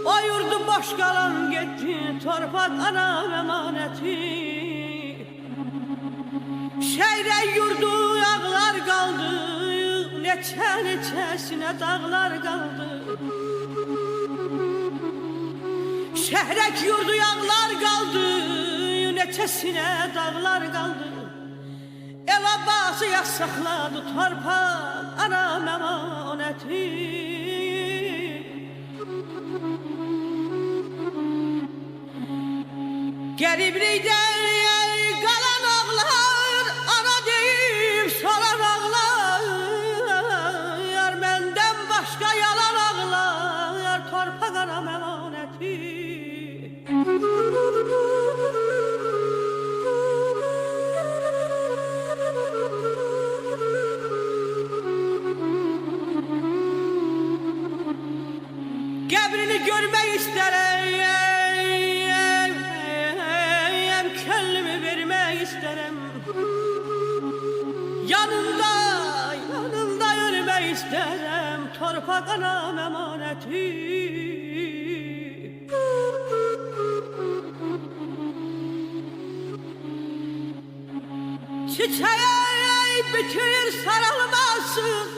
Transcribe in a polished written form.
O yurdu boş qalan getdi, torpaq anam əmanəti. Şehrə yurdu yağlar qaldı, neçəsinə dağlar qaldı. Şehrək yurdu yağlar qaldı, neçəsinə dağlar qaldı. El abbası yasakladı torpaq anam əmanəti. Geriblikdən qalan ağlar, ana deyib soran ağlar. Yar məndən başqa yalan ağlar, torpaq anam əmanəti. Qəbrini görmək istərəm, könlümü vermək istərəm. Yanında ölmək istərəm, torpaq anam əmanəti. Çiçeğe bitir sarılmasın,